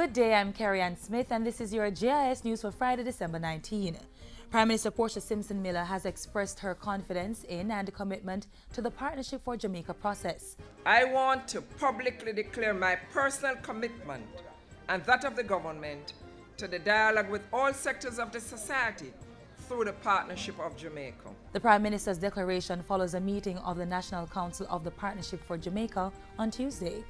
Good day, I'm Carrie Ann Smith, and this is your JIS News for Friday, December 19. Prime Minister Portia Simpson Miller has expressed her confidence in and commitment to the Partnership for Jamaica process. I want to publicly declare my personal commitment and that of the government to the dialogue with all sectors of the society through the Partnership of Jamaica. The Prime Minister's declaration follows a meeting of the National Council of the Partnership for Jamaica on Tuesday.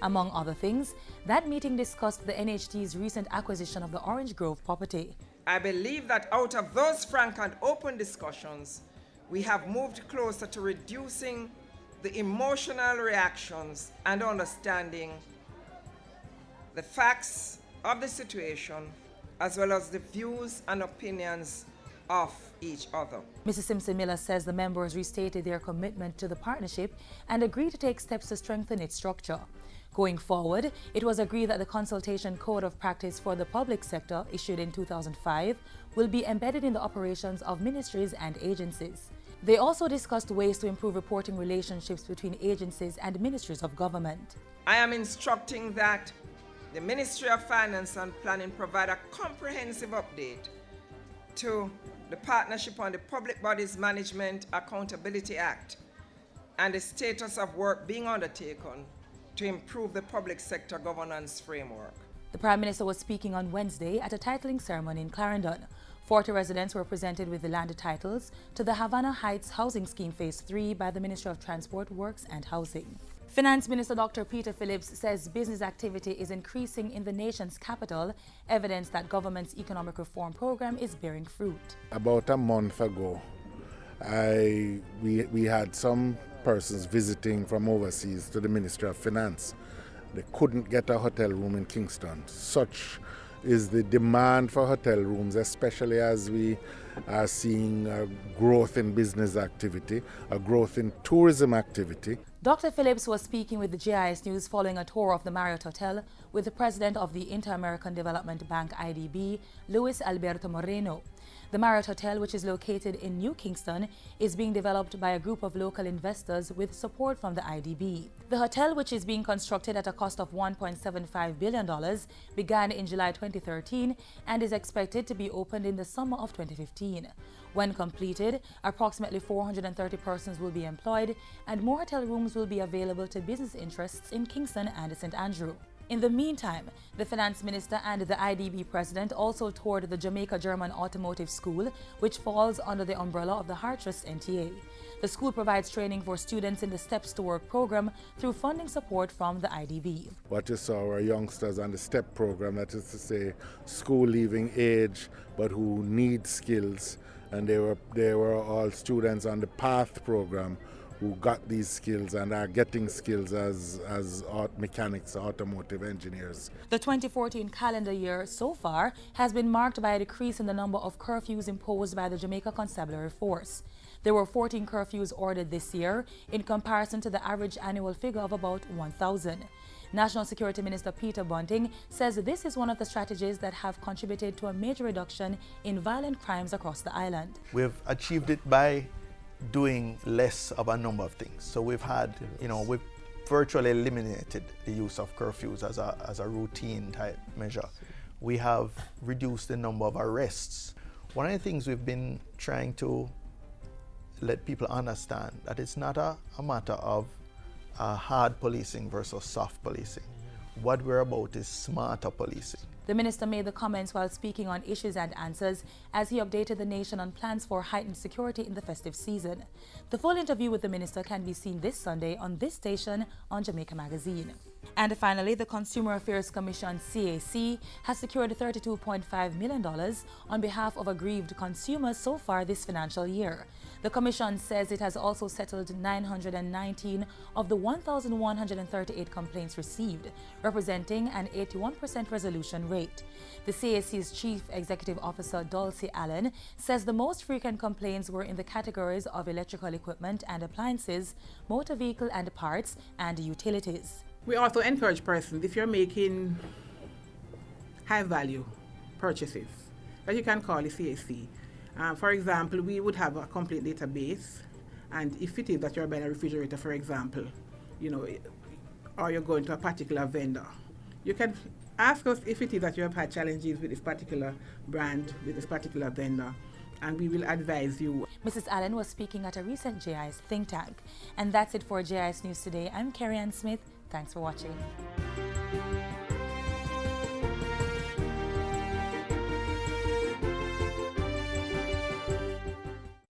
Among other things, that meeting discussed the NHT's recent acquisition of the Orange Grove property. I believe that out of those frank and open discussions, we have moved closer to reducing the emotional reactions and understanding the facts of the situation, as well as the views and opinions of each other. Mrs. Simpson-Miller says the members restated their commitment to the partnership and agreed to take steps to strengthen its structure. Going forward, it was agreed that the Consultation Code of Practice for the Public Sector, issued in 2005, will be embedded in the operations of ministries and agencies. They also discussed ways to improve reporting relationships between agencies and ministries of government. I am instructing that the Ministry of Finance and Planning provide a comprehensive update to the Partnership on the Public Bodies Management Accountability Act and the status of work being undertaken to improve the public sector governance framework. The Prime Minister was speaking on Wednesday at a titling ceremony in Clarendon. 40 residents were presented with the land titles to the Havana Heights Housing Scheme Phase 3 by the Ministry of Transport, Works and Housing. Finance Minister Dr. Peter Phillips says business activity is increasing in the nation's capital, evidence that government's economic reform program is bearing fruit. About a month ago, we had some persons visiting from overseas to the Ministry of Finance. They couldn't get a hotel room in Kingston. Such is the demand for hotel rooms, especially as we are seeing a growth in business activity, a growth in tourism activity. Dr. Phillips was speaking with the JIS News following a tour of the Marriott Hotel with the president of the Inter-American Development Bank IDB, Luis Alberto Moreno. The Marriott Hotel, which is located in New Kingston, is being developed by a group of local investors with support from the IDB. The hotel, which is being constructed at a cost of $1.75 billion, began in July 2013 and is expected to be opened in the summer of 2015. When completed, approximately 430 persons will be employed and more hotel rooms will be available to business interests in Kingston and St. Andrew. In the meantime, the Finance Minister and the IDB President also toured the Jamaica German Automotive School, which falls under the umbrella of the Hartrust NTA. The school provides training for students in the Steps to Work program through funding support from the IDB. What you saw were youngsters on the STEP program, that is to say school leaving age, but who need skills. And they were all students on the PATH program who got these skills and are getting skills as mechanics, automotive engineers. The 2014 calendar year so far has been marked by a decrease in the number of curfews imposed by the Jamaica Constabulary Force. There were 14 curfews ordered this year in comparison to the average annual figure of about 1,000. National Security Minister Peter Bunting says this is one of the strategies that have contributed to a major reduction in violent crimes across the island. We've achieved it by doing less of a number of things. So we've had, we've virtually eliminated the use of curfews as a routine type measure. We have reduced the number of arrests. One of the things we've been trying to let people understand that it's not a matter of hard policing versus soft policing. What we're about is smarter policing. The minister made the comments while speaking on issues and answers as he updated the nation on plans for heightened security in the festive season. The full interview with the minister can be seen this Sunday on this station on Jamaica Magazine. And finally, the Consumer Affairs Commission, CAC, has secured $32.5 million on behalf of aggrieved consumers so far this financial year. The Commission says it has also settled 919 of the 1,138 complaints received, representing an 81% resolution rate. The CAC's Chief Executive Officer, Dulcie Allen, says the most frequent complaints were in the categories of electrical equipment and appliances, motor vehicle and parts, and utilities. We also encourage persons, if you're making high-value purchases, that you can call the CAC. For example, we would have a complete database, and if it is that you're buying a refrigerator, for example, or you're going to a particular vendor, you can ask us if it is that you have had challenges with this particular brand, with this particular vendor, and we will advise you. Mrs. Allen was speaking at a recent JIS think tank. And that's it for JIS News Today. I'm Carrie Ann Smith. Thanks for watching.